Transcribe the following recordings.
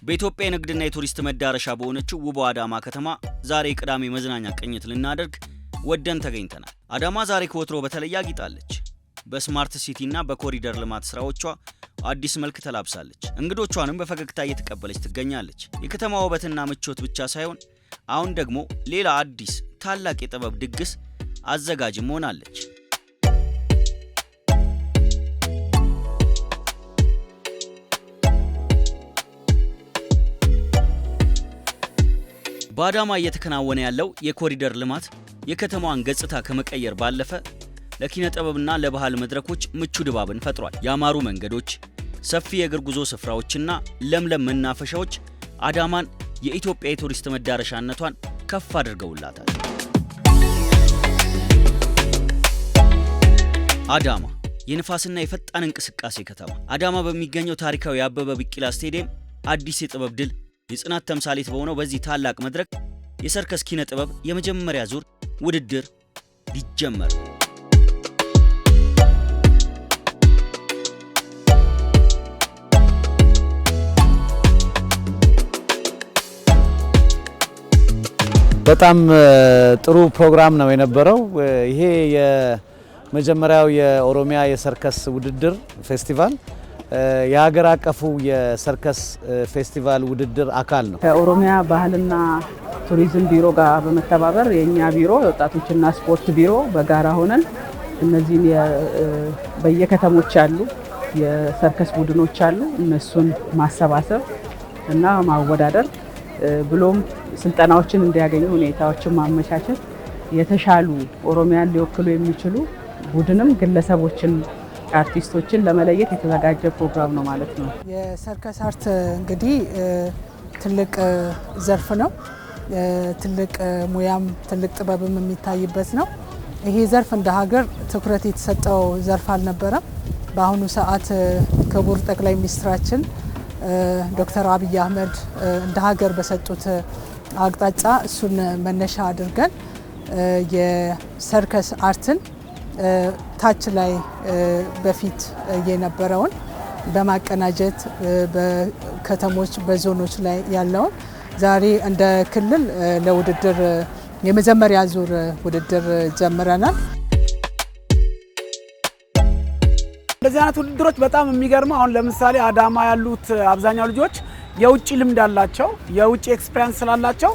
በኢትዮጵያ የንግድና የቱሪስት መዳረሻ በሆነችው ውቧ አዳማ ከተማ ዛሬ ቅዳሜ መዝናኛ ቅኝት ልናደርግ ወደን ተገኝተናል። አዳማ ዛሬ ከወትሮ በተለየ አጊጣለች። በስማርት ሲቲና በኮሪደር ልማት ስራዎቿ አዲስ መልክ ተላብሳለች። እንግዶቿንም በፈገግታ እየተቀበለች ትገኛለች። የከተማ ውበትና ምቾት ብቻ ሳይሆን አሁን ደግሞ ሌላ አዲስ ታላቅ የጥበብ ድግስ አዘጋጅም ሆናለች። በአዳማ እየተከናወነ ያለው የኮሪደር ልማት የከተማዋን ገጽታ ከመቀየር ባለፈ ለኪነ ጥበብና ለባህል መድረኮች ምቹ ድባብን ፈጥሯል። ያማሩ መንገዶች፣ ሰፊ የእግር ጉዞ ስፍራዎችና ለምለም መናፈሻዎች አዳማን የኢትዮጵያ የቱሪስት መዳረሻነቷን ከፍ አድርገውላታል። አዳማ የንፋስና የፈጣን እንቅስቃሴ ከተማ። አዳማ በሚገኘው ታሪካዊ አበበ ቢቂላ ስቴዲየም አዲስ የጥበብ ድል የጽናት ተምሳሌት በሆነው በዚህ ታላቅ መድረክ የሰርከስ ኪነ ጥበብ የመጀመሪያ ዙር ውድድር ሊጀመር። በጣም ጥሩ ፕሮግራም ነው የነበረው። ይሄ የመጀመሪያው የኦሮሚያ የሰርከስ ውድድር ፌስቲቫል የሀገር አቀፉ የሰርከስ ፌስቲቫል ውድድር አካል ነው። ከኦሮሚያ ባህልና ቱሪዝም ቢሮ ጋር በመተባበር የኛ ቢሮ የወጣቶችና ስፖርት ቢሮ በጋራ ሆነን እነዚህን በየከተሞች ያሉ የሰርከስ ቡድኖች አሉ እነሱን ማሰባሰብ እና ማወዳደር ብሎም ስልጠናዎችን እንዲያገኙ ሁኔታዎችን ማመቻቸት የተሻሉ ኦሮሚያን ሊወክሉ የሚችሉ ቡድንም ግለሰቦችን አርቲስቶችን ለመለየት የተዘጋጀ ፕሮግራም ነው ማለት ነው። የሰርከስ አርት እንግዲህ ትልቅ ዘርፍ ነው። ትልቅ ሙያም ትልቅ ጥበብም የሚታይበት ነው። ይሄ ዘርፍ እንደ ሀገር ትኩረት የተሰጠው ዘርፍ አልነበረም። በአሁኑ ሰዓት ክቡር ጠቅላይ ሚኒስትራችን ዶክተር አብይ አህመድ እንደ ሀገር በሰጡት አቅጣጫ እሱን መነሻ አድርገን የሰርከስ አርትን ታች ላይ በፊት የነበረውን በማቀናጀት በከተሞች በዞኖች ላይ ያለውን ዛሬ እንደ ክልል ለውድድር የመጀመሪያ ዙር ውድድር ጀምረናል። እንደዚህ አይነት ውድድሮች በጣም የሚገርመው አሁን ለምሳሌ አዳማ ያሉት አብዛኛው ልጆች የውጭ ልምድ አላቸው፣ የውጭ ኤክስፒሪያንስ ስላላቸው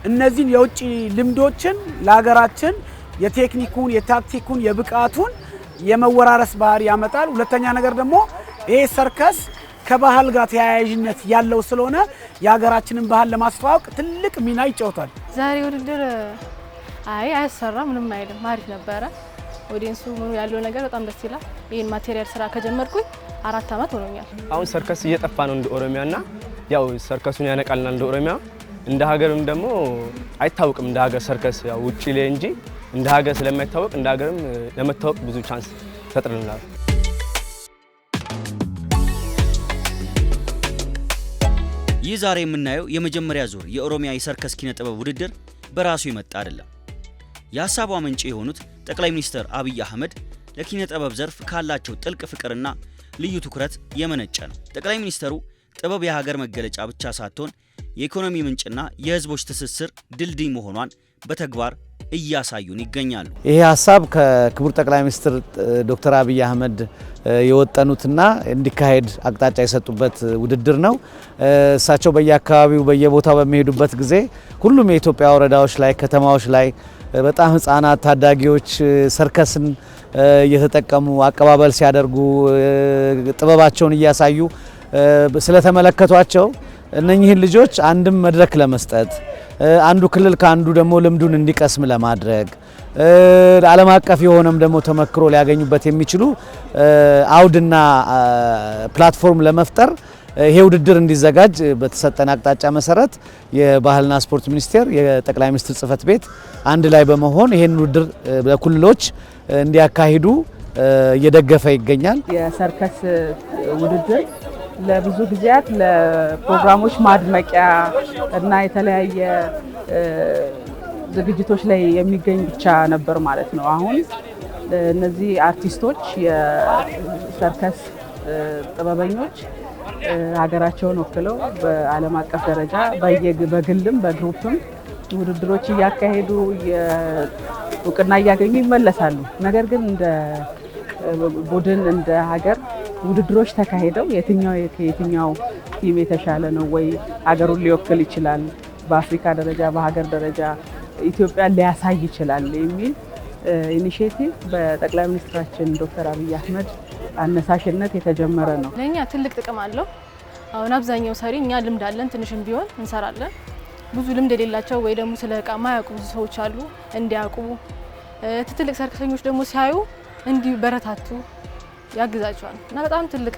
እነዚህን የውጭ ልምዶችን ለሀገራችን የቴክኒኩን፣ የታክቲኩን፣ የብቃቱን የመወራረስ ባህሪ ያመጣል። ሁለተኛ ነገር ደግሞ ይሄ ሰርከስ ከባህል ጋር ተያያዥነት ያለው ስለሆነ የሀገራችንን ባህል ለማስተዋወቅ ትልቅ ሚና ይጫወታል። ዛሬ ውድድር አያሰራ ምንም አይልም፣ አሪፍ ነበረ። ኦዲየንሱ ምኑ ያለው ነገር በጣም ደስ ይላል። ይሄን ማቴሪያል ስራ ከጀመርኩኝ 4 አመት ሆኖኛል። አሁን ሰርከስ እየጠፋ ነው እንደ ኦሮሚያና ያው ሰርከሱን ያነቃልናል እንደ ኦሮሚያ። እንደ ሀገርም ደግሞ አይታወቅም እንደ ሀገር ሰርከስ ያው ውጪ ላይ እንጂ እንደ ሀገር ስለማይታወቅ እንደ ሀገርም ለመታወቅ ብዙ ቻንስ ፈጥረናል። ይህ ዛሬ የምናየው የመጀመሪያ ዙር የኦሮሚያ የሰርከስ ኪነ ጥበብ ውድድር በራሱ የመጣ አይደለም። የሀሳቡ ምንጭ የሆኑት ጠቅላይ ሚኒስትር አብይ አህመድ ለኪነ ጥበብ ዘርፍ ካላቸው ጥልቅ ፍቅርና ልዩ ትኩረት የመነጨ ነው። ጠቅላይ ሚኒስትሩ ጥበብ የሀገር መገለጫ ብቻ ሳትሆን የኢኮኖሚ ምንጭና የህዝቦች ትስስር ድልድይ መሆኗን በተግባር እያሳዩን ይገኛሉ። ይሄ ሀሳብ ከክቡር ጠቅላይ ሚኒስትር ዶክተር አብይ አህመድ የወጠኑትና እንዲካሄድ አቅጣጫ የሰጡበት ውድድር ነው። እሳቸው በየአካባቢው በየቦታው በሚሄዱበት ጊዜ ሁሉም የኢትዮጵያ ወረዳዎች ላይ ከተማዎች ላይ በጣም ህፃናት ታዳጊዎች ሰርከስን እየተጠቀሙ አቀባበል ሲያደርጉ ጥበባቸውን እያሳዩ ስለተመለከቷቸው እነኚህን ልጆች አንድም መድረክ ለመስጠት አንዱ ክልል ከአንዱ ደግሞ ልምዱን እንዲቀስም ለማድረግ ዓለም አቀፍ የሆነም ደግሞ ተመክሮ ሊያገኙበት የሚችሉ አውድና ፕላትፎርም ለመፍጠር ይሄ ውድድር እንዲዘጋጅ በተሰጠን አቅጣጫ መሰረት የባህልና ስፖርት ሚኒስቴር የጠቅላይ ሚኒስትር ጽህፈት ቤት አንድ ላይ በመሆን ይሄን ውድድር በክልሎች እንዲያካሂዱ እየደገፈ ይገኛል። የሰርከስ ውድድር ለብዙ ጊዜያት ለፕሮግራሞች ማድመቂያ እና የተለያየ ዝግጅቶች ላይ የሚገኝ ብቻ ነበር ማለት ነው። አሁን እነዚህ አርቲስቶች የሰርከስ ጥበበኞች ሀገራቸውን ወክለው በዓለም አቀፍ ደረጃ በግልም በግሩፕም ውድድሮች እያካሄዱ እውቅና እያገኙ ይመለሳሉ። ነገር ግን እንደ ቡድን እንደ ሀገር ውድድሮች ተካሄደው የትኛው ቲም የተሻለ ነው ወይ ሀገሩን ሊወክል ይችላል፣ በአፍሪካ ደረጃ በሀገር ደረጃ ኢትዮጵያን ሊያሳይ ይችላል የሚል ኢኒሼቲቭ በጠቅላይ ሚኒስትራችን ዶክተር አብይ አህመድ አነሳሽነት የተጀመረ ነው። ለኛ ትልቅ ጥቅም አለው። አሁን አብዛኛው ሰሪ እኛ ልምድ አለን፣ ትንሽም ቢሆን እንሰራለን። ብዙ ልምድ የሌላቸው ወይ ደግሞ ስለ እቃ ማያውቁ ብዙ ሰዎች አሉ። እንዲያውቁ ትልቅ ሰርከሰኞች ደግሞ ሲያዩ እንዲበረታቱ ያግዛቸዋል እና በጣም ትልቅ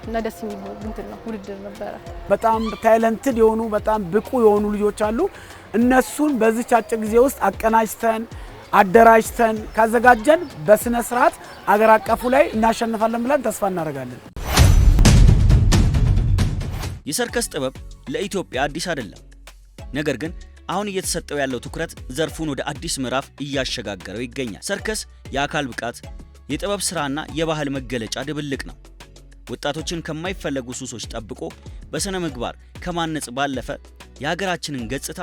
እና ደስ የሚል እንትን ነው ውድድር ነበረ። በጣም ታለንትድ የሆኑ በጣም ብቁ የሆኑ ልጆች አሉ። እነሱን በዚህ አጭር ጊዜ ውስጥ አቀናጅተን አደራጅተን ካዘጋጀን በስነ ስርዓት አገር አቀፉ ላይ እናሸንፋለን ብለን ተስፋ እናደርጋለን። የሰርከስ ጥበብ ለኢትዮጵያ አዲስ አይደለም። ነገር ግን አሁን እየተሰጠው ያለው ትኩረት ዘርፉን ወደ አዲስ ምዕራፍ እያሸጋገረው ይገኛል። ሰርከስ የአካል ብቃት፣ የጥበብ ስራና የባህል መገለጫ ድብልቅ ነው። ወጣቶችን ከማይፈለጉ ሱሶች ጠብቆ በስነ ምግባር ከማነጽ ባለፈ የሀገራችንን ገጽታ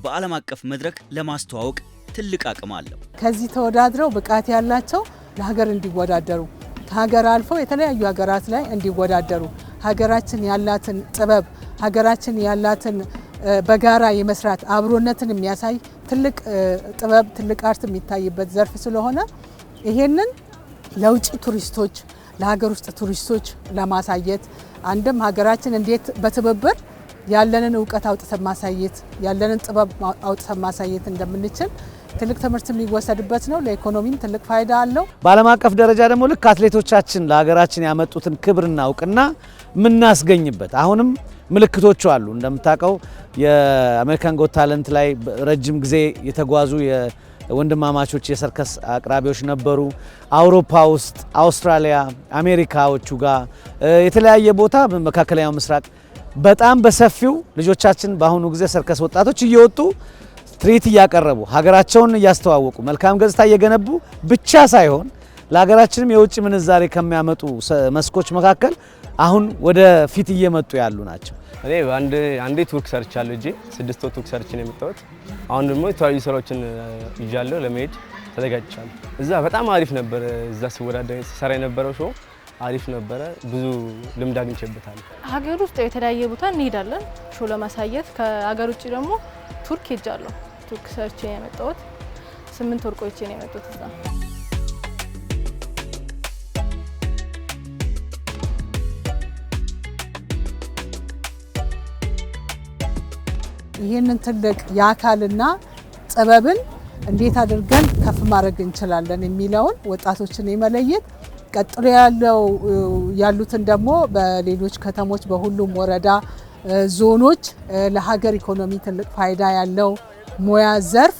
በዓለም አቀፍ መድረክ ለማስተዋወቅ ትልቅ አቅም አለው። ከዚህ ተወዳድረው ብቃት ያላቸው ለሀገር እንዲወዳደሩ ከሀገር አልፈው የተለያዩ ሀገራት ላይ እንዲወዳደሩ ሀገራችን ያላትን ጥበብ ሀገራችን ያላትን በጋራ የመስራት አብሮነትን የሚያሳይ ትልቅ ጥበብ ትልቅ አርት የሚታይበት ዘርፍ ስለሆነ ይሄንን ለውጭ ቱሪስቶች ለሀገር ውስጥ ቱሪስቶች ለማሳየት አንድም ሀገራችን እንዴት በትብብር ያለንን እውቀት አውጥተን ማሳየት ያለንን ጥበብ አውጥተን ማሳየት እንደምንችል ትልቅ ትምህርት የሚወሰድበት ነው። ለኢኮኖሚም ትልቅ ፋይዳ አለው። በዓለም አቀፍ ደረጃ ደግሞ ልክ አትሌቶቻችን ለሀገራችን ያመጡትን ክብርና እውቅና የምናስገኝበት አሁንም ምልክቶቹ አሉ። እንደምታውቀው የአሜሪካን ጎት ታለንት ላይ ረጅም ጊዜ የተጓዙ የወንድማማቾች የሰርከስ አቅራቢዎች ነበሩ። አውሮፓ ውስጥ፣ አውስትራሊያ፣ አሜሪካዎቹ ጋር የተለያየ ቦታ መካከለኛው ምስራቅ በጣም በሰፊው ልጆቻችን በአሁኑ ጊዜ ሰርከስ ወጣቶች እየወጡ ትርኢት እያቀረቡ ሀገራቸውን እያስተዋወቁ መልካም ገጽታ እየገነቡ ብቻ ሳይሆን ለሀገራችንም የውጭ ምንዛሬ ከሚያመጡ መስኮች መካከል አሁን ወደ ፊት እየመጡ ያሉ ናቸው። እኔ አንዴ ቱርክ ሰርቻለሁ እጄ 6 ወር ቱርክ ሰርቼ ነው የመጣሁት። አሁን ደግሞ የተለያዩ ስራዎችን ይዣለሁ ለመሄድ ተዘጋጅቻለሁ። እዛ በጣም አሪፍ ነበር። እዛ ሲወዳደር ሰራ የነበረው ሾው አሪፍ ነበረ። ብዙ ልምድ አግኝቼበታለሁ። ሀገር ውስጥ የተለያየ ቦታ እንሄዳለን ሾው ለማሳየት። ከሀገር ውጭ ደግሞ ቱርክ ሄጃለሁ። ቱርክ ሰርቼ ነው የመጣሁት። 8 ወር ቆይቼ ነው የመጣሁት እዛ። ይህንን ትልቅ የአካልና ጥበብን እንዴት አድርገን ከፍ ማድረግ እንችላለን የሚለውን ወጣቶችን የመለየት ቀጥሎ ያሉትን ደግሞ በሌሎች ከተሞች በሁሉም ወረዳ ዞኖች ለሀገር ኢኮኖሚ ትልቅ ፋይዳ ያለው ሙያ ዘርፍ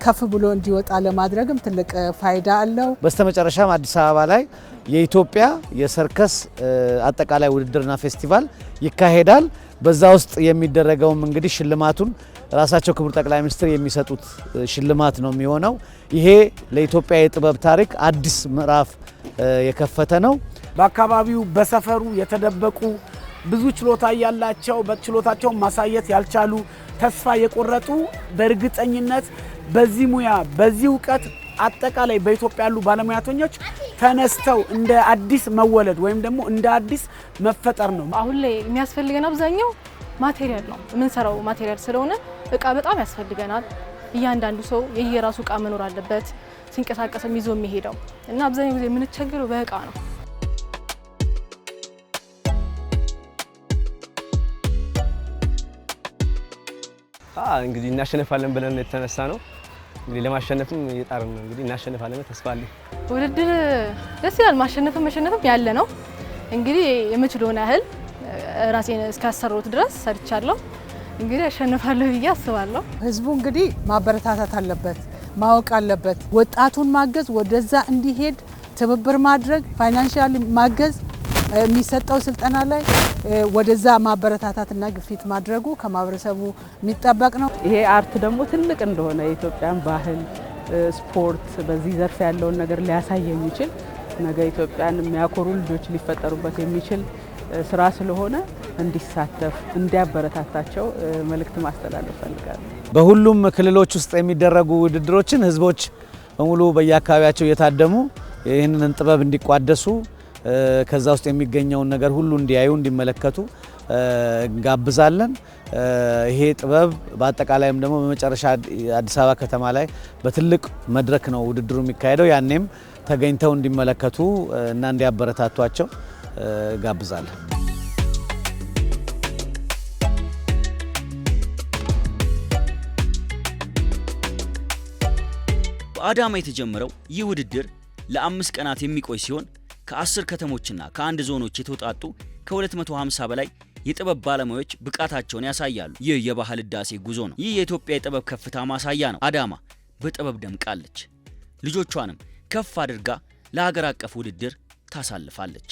ከፍ ብሎ እንዲወጣ ለማድረግም ትልቅ ፋይዳ አለው። በስተመጨረሻም አዲስ አበባ ላይ የኢትዮጵያ የሰርከስ አጠቃላይ ውድድርና ፌስቲቫል ይካሄዳል። በዛ ውስጥ የሚደረገውም እንግዲህ ሽልማቱን ራሳቸው ክቡር ጠቅላይ ሚኒስትር የሚሰጡት ሽልማት ነው የሚሆነው። ይሄ ለኢትዮጵያ የጥበብ ታሪክ አዲስ ምዕራፍ የከፈተ ነው። በአካባቢው በሰፈሩ የተደበቁ ብዙ ችሎታ ያላቸው በችሎታቸው ማሳየት ያልቻሉ ተስፋ የቆረጡ በእርግጠኝነት በዚህ ሙያ በዚህ እውቀት አጠቃላይ በኢትዮጵያ ያሉ ባለሙያተኞች ተነስተው እንደ አዲስ መወለድ ወይም ደግሞ እንደ አዲስ መፈጠር ነው። አሁን ላይ የሚያስፈልገን አብዛኛው ማቴሪያል ነው። የምንሰራው ማቴሪያል ስለሆነ እቃ በጣም ያስፈልገናል። እያንዳንዱ ሰው የየራሱ እቃ መኖር አለበት ሲንቀሳቀስም ይዞ የሚሄደው እና አብዛኛው ጊዜ የምንቸገረው በእቃ ነው። እንግዲህ እናሸንፋለን ብለን የተነሳ ነው። እንግዲህ ለማሸነፍም እየጣርን ነው። እንግዲህ እናሸንፋለን ተስፋ አለኝ። ውድድር ደስ ይላል። ማሸነፍም መሸነፍም ያለ ነው። እንግዲህ የምችለውን ያህል ራሴን እስካሰሩት ድረስ ሰርቻለሁ። እንግዲህ አሸንፋለሁ ብዬ አስባለሁ። ህዝቡ እንግዲህ ማበረታታት አለበት፣ ማወቅ አለበት። ወጣቱን ማገዝ፣ ወደዛ እንዲሄድ ትብብር ማድረግ፣ ፋይናንሻሊ ማገዝ፣ የሚሰጠው ስልጠና ላይ ወደዛ ማበረታታትና ግፊት ማድረጉ ከማህበረሰቡ የሚጠበቅ ነው። ይሄ አርት ደግሞ ትልቅ እንደሆነ የኢትዮጵያን ባህል ስፖርት በዚህ ዘርፍ ያለውን ነገር ሊያሳይ የሚችል ነገ ኢትዮጵያን የሚያኮሩ ልጆች ሊፈጠሩበት የሚችል ስራ ስለሆነ እንዲሳተፍ እንዲያበረታታቸው መልእክት ማስተላለፍ ፈልጋለሁ። በሁሉም ክልሎች ውስጥ የሚደረጉ ውድድሮችን ህዝቦች በሙሉ በየአካባቢያቸው እየታደሙ ይህንን ጥበብ እንዲቋደሱ ከዛ ውስጥ የሚገኘውን ነገር ሁሉ እንዲያዩ እንዲመለከቱ እንጋብዛለን። ይሄ ጥበብ በአጠቃላይም ደግሞ በመጨረሻ አዲስ አበባ ከተማ ላይ በትልቅ መድረክ ነው ውድድሩ የሚካሄደው። ያኔም ተገኝተው እንዲመለከቱ እና እንዲያበረታቷቸው ጋብዛለን። በአዳማ የተጀመረው ይህ ውድድር ለ5 ቀናት የሚቆይ ሲሆን ከ10 ከተሞችና ከአንድ ዞኖች የተውጣጡ ከ250 በላይ የጥበብ ባለሙያዎች ብቃታቸውን ያሳያሉ። ይህ የባህል ህዳሴ ጉዞ ነው። ይህ የኢትዮጵያ የጥበብ ከፍታ ማሳያ ነው። አዳማ በጥበብ ደምቃለች። ልጆቿንም ከፍ አድርጋ ለሀገር አቀፍ ውድድር ታሳልፋለች።